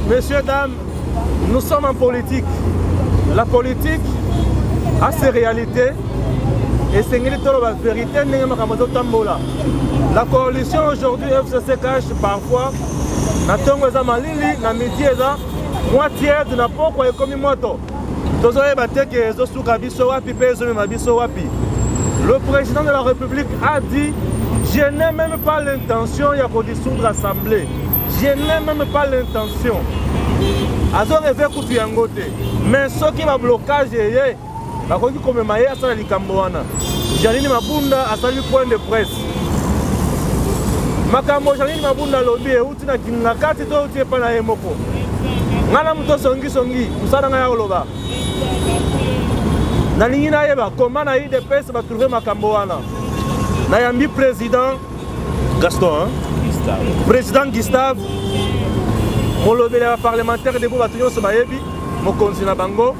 Messieurs, dames, nous sommes en politique. La politique a ses réalités et c'est une vérité. La coalition aujourd'hui, FCC cache parfois, na tongo za malili, na midi eza, moitié de na poko et comme moto. Le président de la République a dit: je n'ai même pas l'intention de dissoudre l'Assemblée. Je n'ai même pas l'intention. Mais ce qui va blocage, c'est Janine Mabunda a salué point de presse. Makambo Janine Mabunda lobby et outina kingakati to utie pana emoko. Ngana muto songi usana ngaya oloba. Na ningina yeba comment na IDPS va trouver makambo wana. Na yambi président Gaston, président Gustave, mon lobby parlementaire de Boubatunyo Sobayebi, mon conseiller Bango.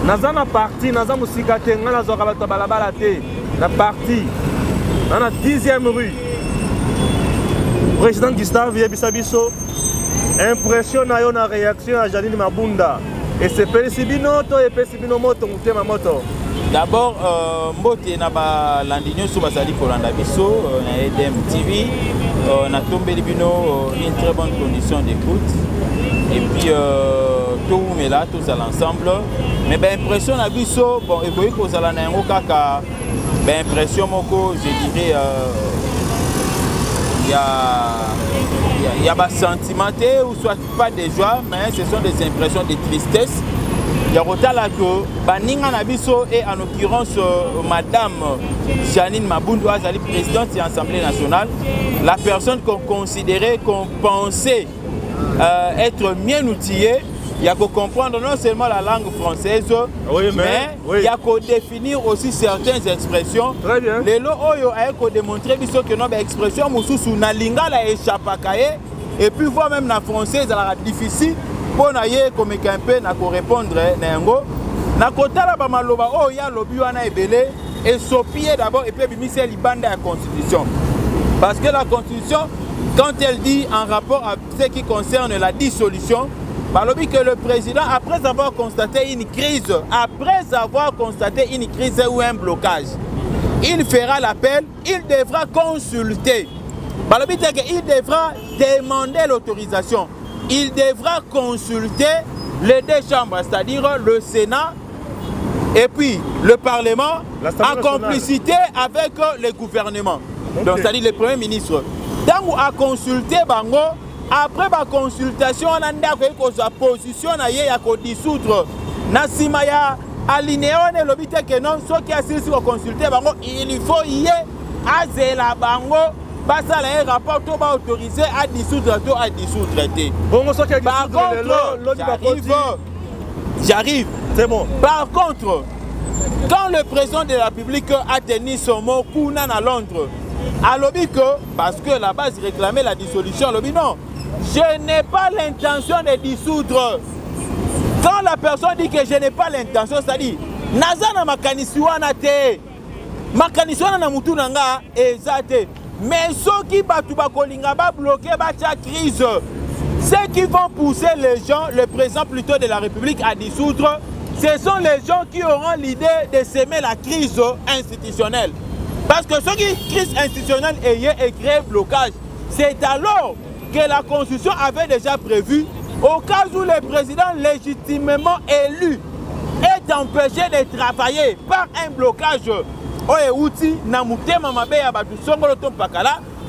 Nazana parti, Nazana Musikate, Nazora Balabalate, la partie, dans la 10e rue. Président Gustave Yebisabiso, impression na yo na réaction à Janine Mabunda. Et c'est Pesibino to et Pesibino moto mutema moto. D'abord, Mbote na ba landinyo so basali kolanda biso na EDM TV, na tombé bino une très bonne condition d'écoute. Et puis tout mais là tous à l'ensemble. Mais ben impression na biso bon et boy ko sala na yango kaka ben impression moko je dirais il y a pas sentimenté ou soit pas de joie mais ce sont des impressions de tristesse. Il y a rotala que baninga na biso et en l'occurrence madame Janine Mabunda azali présidente de l'Assemblée nationale, la personne qu'on considérait, qu'on pensait être mieux outillée. Il y a qu'à comprendre non seulement la langue française, oui, mais il y a qu'à définir aussi certaines expressions. Très bien. Les lots oyo a qu'à démontrer que nos expressions mususu na lingala échappakaye et puis voir même la française la difficile pour naie comme un peu na ko répondre na ngo na kota la ba maloba o ya lobi wana ebele et sopier d'abord et puis bimise libanda la constitution. Parce que la constitution quand elle dit en rapport à ce qui concerne la dissolution, que le président, après avoir constaté une crise ou un blocage, il fera l'appel, il devra consulter. Il devra demander l'autorisation. Il devra consulter les deux chambres, c'est-à-dire le Sénat et puis le Parlement, en complicité avec le gouvernement. Donc, c'est-à-dire le Premier ministre. Donc, à consulter Bango. Après ma consultation, on a sa position à dissoudre. Nasima ya alinéon et l'obité que non, ceux qui assistent sur consulter, il faut y aller à Bango, passer un rapport tout autorisé à dissoudre tout à dissoudre. Par contre, j'arrive. C'est bon. Par contre, quand le président de la République a tenu son mot Kounan à Londres, à lobby que, parce que la base réclamait la dissolution, lobby non. Je n'ai pas l'intention de dissoudre. Quand la personne dit que je n'ai pas l'intention, c'est-à-dire, Nazana makanisiwana te. Makanisiwana na mutu nanga ezate. Mais ceux qui batu bakolinga ba bloquer ba crise. Ceux qui vont pousser les gens, le président plutôt de la République à dissoudre, ce sont les gens qui auront l'idée de semer la crise institutionnelle. Parce que ceux qui crise institutionnelle et créé blocage, c'est alors que la Constitution avait déjà prévu, au cas où le président légitimement élu est empêché de travailler par un blocage,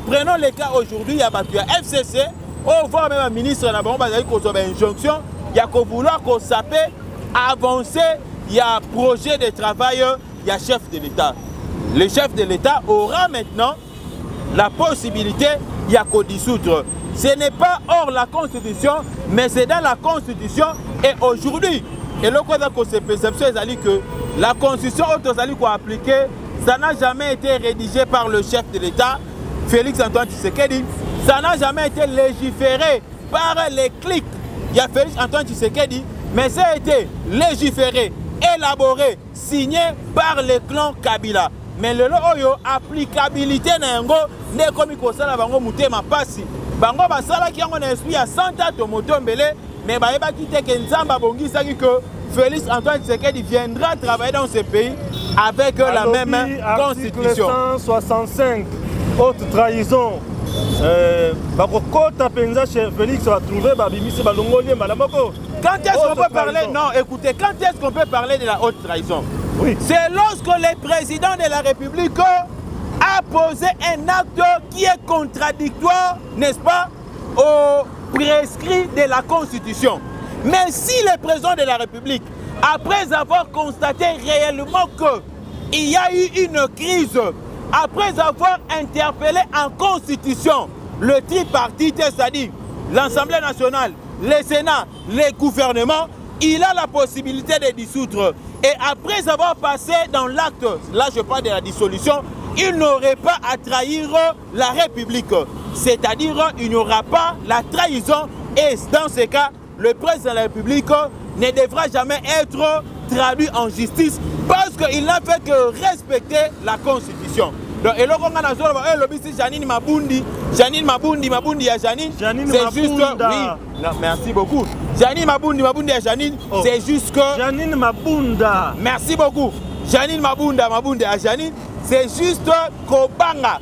prenons le cas aujourd'hui, il y a FCC, on voit même un ministre de la injonction, il y a qu'à vouloir qu'on s'appelle avancer, il y a un projet de travail, il y a chef de l'État. Le chef de l'État aura maintenant la possibilité, il y a qu'à dissoudre. Ce n'est pas hors la Constitution, mais c'est dans la Constitution. Et aujourd'hui, et le code de perception est que la Constitution appliquée, ça n'a jamais été rédigé par le chef de l'État, Félix Antoine Tshisekedi. Ça n'a jamais été légiféré par les clics. Il y a Félix Antoine Tshisekedi, mais ça a été légiféré, élaboré, signé par le clan Kabila. Mais le applicabilité n'est pas comme il bango mutema pasi. Bango basala qui ont un esprit à 100 ans de moto mbele mais bayeba quitter que Nzamba Bongi ça que Félix Antoine Tshisekedi viendra travailler dans ce pays avec la même constitution. Article 165, haute trahison. Bakokota penza chez Félix va trouver babimisi balongoli malamoko. Quand est-ce qu'on peut parler? Non, écoutez, quand est-ce qu'on peut parler de la haute trahison? Oui. C'est lorsque le président de la République a posé un acte qui est contradictoire, n'est-ce pas, au prescrit de la Constitution. Mais si le président de la République, après avoir constaté réellement qu'il y a eu une crise, après avoir interpellé en Constitution le tripartite, c'est-à-dire l'Assemblée nationale, le Sénat, le gouvernement, il a la possibilité de dissoudre. Et après avoir passé dans l'acte, là je parle de la dissolution, il n'aurait pas à trahir la République. C'est-à-dire il n'y aura pas la trahison et dans ce cas, le président de la République ne devra jamais être traduit en justice parce qu'il n'a fait que respecter la Constitution. Donc, et là, on a Janine Mabundi à Janine, c'est juste oui. Non, merci beaucoup. Janine Mabundi à Janine, c'est juste que Janine Mabunda. Merci beaucoup. Janine Mabundi à Janine, c'est juste Kobanga.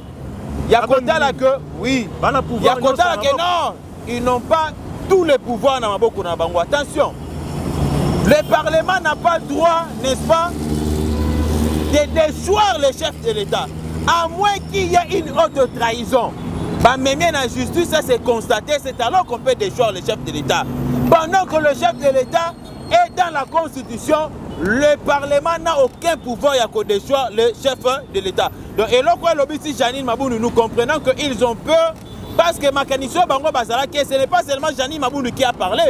Il y a Kota là que oui. Il y a Kota là que non, ils n'ont pas tous les pouvoirs dans Maboko na bango. Attention. Le Parlement n'a pas le droit, n'est-ce pas, de déchoir le chef de l'État. À moins qu'il y ait une haute trahison. Même la justice, ça c'est constaté, c'est alors qu'on peut déchoir le chef de l'État. Pendant que le chef de l'État est dans la Constitution, le Parlement n'a aucun pouvoir à déchoir le chef de l'État. Donc, et là, l'obéissance Janine Maboundou, nous comprenons qu'ils ont peur parce que Makaniso Bango Bazara, ce n'est pas seulement Janine Maboundou qui a parlé.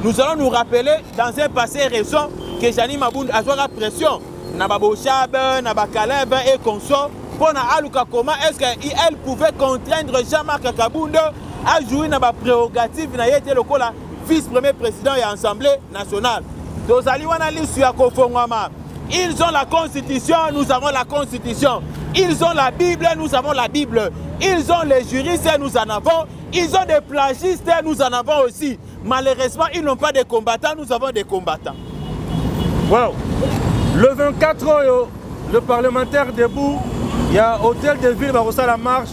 Nous allons nous rappeler dans un passé récent que Janine Maboundou a joué la pression. Nababo Chab, Nabakaleb et consort. Pour Aluka, comment est-ce qu'elle pouvait contraindre Jean-Marc Kaboundou à jouer dans la prérogative n'a été le vice-premier président et Assemblée nationale. Ils ont la Constitution, nous avons la Constitution. Ils ont la Bible, nous avons la Bible. Ils ont les juristes, nous en avons. Ils ont des plagistes, nous en avons aussi. Malheureusement, ils n'ont pas de combattants, nous avons des combattants. Wow. Le 24, le parlementaire debout. Il y a hôtel de ville qui a la marche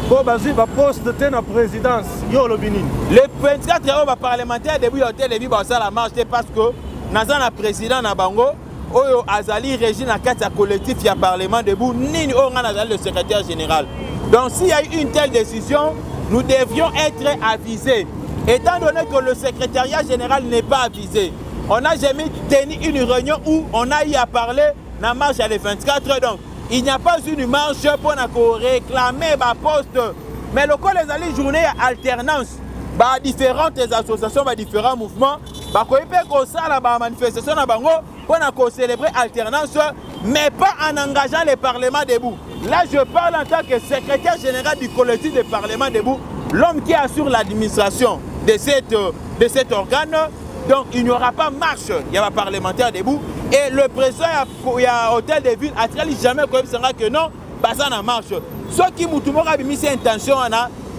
pour poste de la présidence. Le 24 heures parlementaire début hôtel de ville qui a la marche parce que nous avons le président na bango oyo azali régi na kati ya collectif ya parlement debout ni le secrétaire général. Donc s'il y a eu une telle décision, nous devions être avisés. Étant donné que le secrétariat général n'est pas avisé, on n'a jamais tenu une réunion où on a eu à parler dans la marche à les 24 heures. Donc il n'y a pas une marche pour réclamer ma poste. Mais le cas les alliés journée alternance, différentes associations, différents mouvements, la manifestation pour célébrer alternance, mais pas en engageant les parlements debout. Là, je parle en tant que secrétaire général du collectif des parlements debout, l'homme qui assure l'administration de cet organe. Donc, il n'y aura pas marche, il y aura parlementaire debout. Et le président, il y a hôtel de ville, a jamais que non, ça n'a marche. Ceux qui m'ont mis cette intention,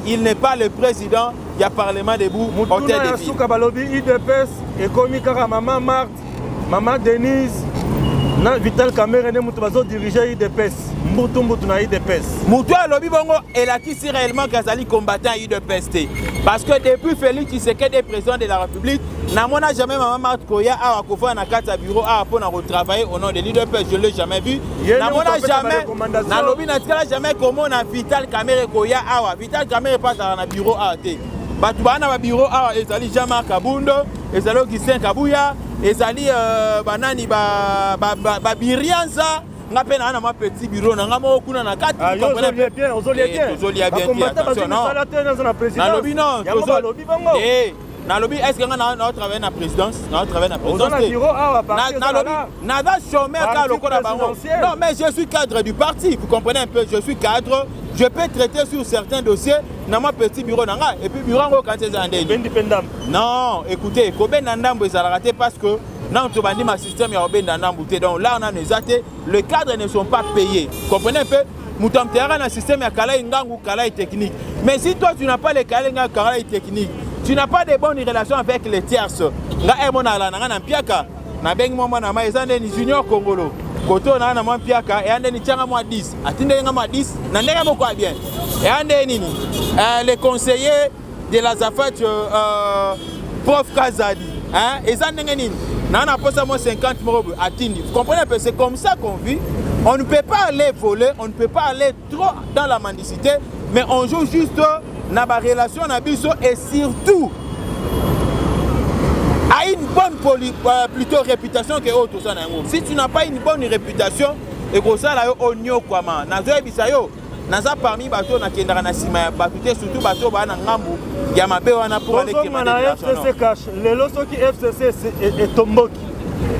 il n'est pas le président, il y a parlement debout, hôtel de ville. IDPS, Ekomika, Maman Marthe, Maman Denise, Vital Kamere, nous diriger IDPS. Moutou na IDPS. Moutou a lobby bongo et là qui si réellement Kazali combattant IDPS. Parce que depuis Félix Tshisekedi est président de la République, n'a jamais Maman Marthe Koya a Kofa na kata bureau a pour retravailler au nom de l'IDPS, je l'ai jamais vu. N'a jamais na lobby n'a jamais comment on a Vital Kamere Koya a Vital Kamere pas dans le bureau a été. Batubana ba bureau a ezali Jean-Marc Kabundo, ezali Augustin Kabuya, ezali banani ba Birianza. Je suis un petit bureau, je suis un est-ce que nous travaillons dans la présidence? Non, mais je suis cadre du parti, vous comprenez un peu, je suis cadre, je peux traiter sur certains dossiers dans mon petit bureau. Et puis, bureau, quand c'est non, écoutez, parce que non, tu vas dire ma système donc là on a les cadres ne sont pas payés. Comprenez un peu? Nous avons un système à Kalaï technique. Mais si toi tu n'as pas les Kalaï technique, tu n'as pas de bonnes relations avec les tierces. Nga emona la na mpiaka na bengi mama na mai zande ni junior Congolo. Koto na mwa mpiaka e ande ni changa mwa 10. Atinde nga mwa 10 na ndenge moko bien. Et ande nini les conseillers de la Zafat prof Kazadi hein et ça ndenge nini na na posa mo 50 morobo atindi. Vous comprenez un peu, c'est comme ça qu'on vit. On ne peut pas aller voler, on ne peut pas aller trop dans la mendicité, mais on joue juste na ba relation na biso et surtout a une bonne plutôt réputation que autre ça. Si tu n'as pas une bonne réputation et que ça là on nyo kwama na zo ebisa yo naza parmi bato na kendara na sima bato te surtout bato ba na ngambu ya mabe wana pour aller kemana FCC cash lelo soki FCC et tomboki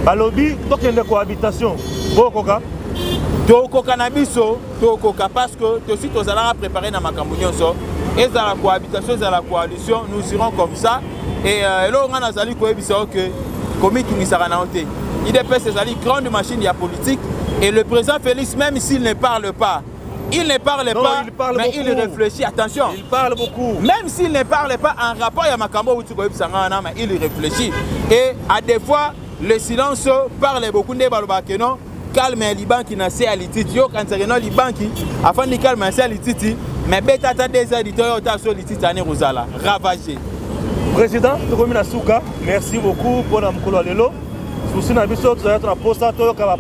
balobi tokende cohabitation bokoka tokoka na biso tokoka parce que aussi tozala préparer na makambo nyonso et dans la cohabitation dans la coalition nous irons comme ça et là on a zali ko ebisa que comme tu misara na honte IDPS c'est zali grande machine ya politique et le président Félix même s'il ne parle pas il ne parle pas, mais il réfléchit. Attention. Il parle beaucoup. Même s'il ne parle pas en rapport à Makambo, mais il réfléchit. Et à des fois, le silence parle beaucoup de Balobakeno. Calme Liban qui n'a pas à l'ititi. Yo quand c'est Liban qui, afin de calmer à l'ititi, mais bêta des éditeurs au sur l'ititi à Rosala. Ravagé. Président, merci beaucoup pour la mkolo lelo. Souci na biso tu as un poste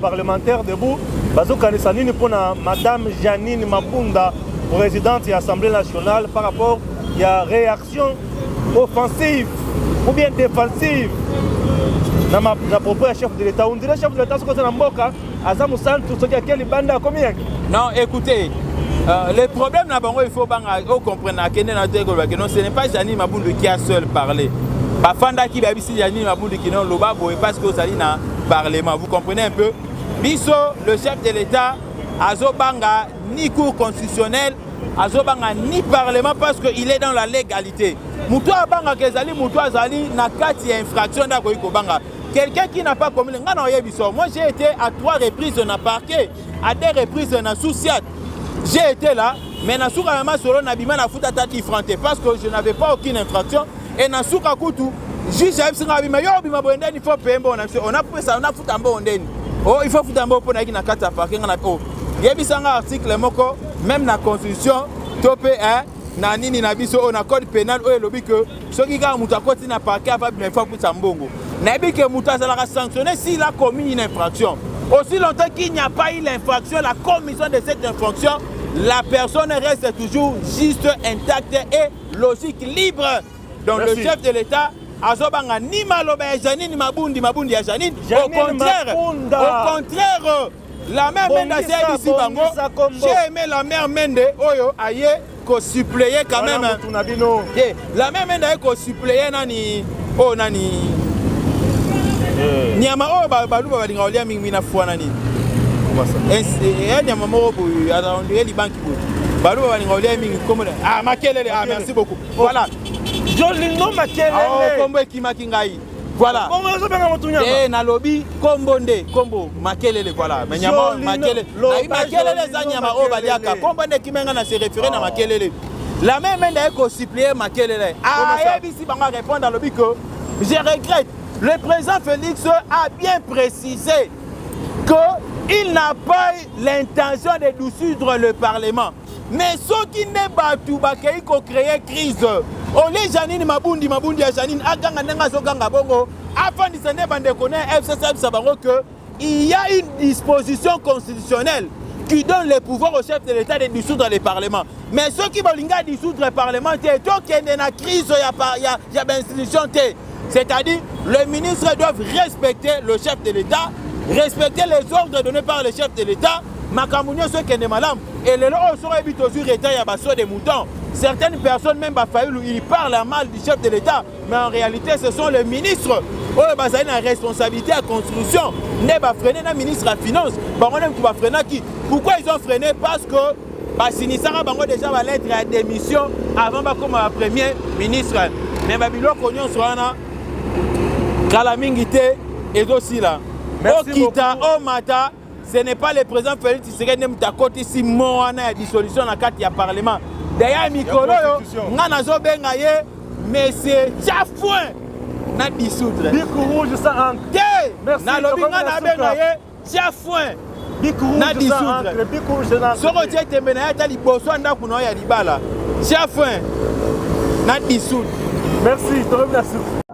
parlementaire debout. Bazokanisa nini pour Madame Janine Mabunda, présidente de l'Assemblée nationale, par rapport à la réaction offensive ou bien défensive dans la propos du chef de l'État. On dirait chef de l'État, ce que c'est dans Mboka, Azamou Santou, ce qui a quel banda combien? Non, écoutez, le problème là, il faut comprendre que ce n'est pas Janine Mabunda qui a seul parlé. Bafanda qui va ici Janine Mabunda qui n'a pas parce que ça n'a parlement. Vous comprenez un peu? Biso, le chef de l'État, Azobanga, ni cour constitutionnelle, Azobanga, ni parlement parce qu'il est dans la légalité. Moutoua Banga Kezali, Moutoua Zali, Nakati infraction d'Agoïko Banga. Quelqu'un qui n'a pas commis le moi j'ai été à 3 reprises dans le parquet, à 2 reprises dans la souciate. J'ai été là, mais Nasuka Mama Solo Nabima na Foutata diffranté parce que je n'avais pas aucune infraction. Et Nasuka Koutou, juge Absina Bima, yo Bima Bonden, il faut payer on a pris ça, on a foutu un bon oh, il faut foutre un bon pour na kata parking na oh. Yebisanga article moko même na constitution topé hein na nini na biso on a code pénal o elobi que soki ka muta koti na parquet ava bien faut pour mbongo. Na bi que muta sera sanctionné s'il a commis une infraction. Aussi longtemps qu'il n'y a pas eu l'infraction, la commission de cette infraction, la personne reste toujours juste intacte et logique libre. Donc merci. Le chef de l'État Azobanga ni maloba ya Janine Mabundi ya Janine au contraire la mère Mende ici bango j'ai aimé la mère Mende oyo aye ko suppléer quand même la mère Mende aye ko suppléer nani oh nani nyama o balu balinga olia mingi na fwa nani nyama moko boy on dirait li banki boy balu balinga olia mingi comme ah makelele ah merci beaucoup voilà Jolino Makelele. Oh, kombo ekimaki ngai. Voilà. Eh na lobby kombo nde kombo Makelele voilà. Mais nyama Makelele. Makelele za nyama o baliaka. Kombo nde kimenga na se référer na Makelele. La même ende ko suppléer Makelele. Ah ebisi banga répondre à lobby que je regrette. Le président Félix a bien précisé que il n'a pas l'intention de dissoudre le parlement. Mais ce qui n'est pas tout bakay ko créer crise. On les Janine Mabundi à Janine Aganga Nenga Zoganga Bongo afin de s'en bande connaître FCC Sabango que il y a une disposition constitutionnelle qui donne le pouvoir au chef de l'État de dissoudre le Parlement. Mais ceux qui veulent dissoudre le Parlement, c'est toi qui est dans la crise, il y a une institution. C'est-à-dire, les ministres doivent respecter le chef de l'État, respecter les ordres donnés par le chef de l'État. Makamounio ceux qui sont malades. Et le lot serait vite aux États, il y a des moutons. Certaines personnes, même ils parlent mal du chef de l'État, mais en réalité, ce sont les ministres. Oh, bah, ça a une responsabilité à construction. Ne pas freiner le ministre de la Finance. Pourquoi ils ont freiné? Parce que bah, Sinisara Bango déjà va lettre à démission avant comme premier ministre. Mais Babylon Konyon Soana, Kalamingite et aussi là. Au Kita, au Mata, ce n'est pas le président Félix Tshisekedi Mtakoti si Moana a dissolution dans le cadre du Parlement. D'ailleurs, Mikolo, Nanazo Bengaye, monsieur Tiafouin na dissoudre. Bic rouge sans encre. Merci. Na lobi nga na benga ye Tiafouin. Bic rouge sans encre. Bic rouge sans encre. Soko tie tembe na yata liboso ndaku no ya libala. Tiafouin na dissoudre. Merci, je te remercie.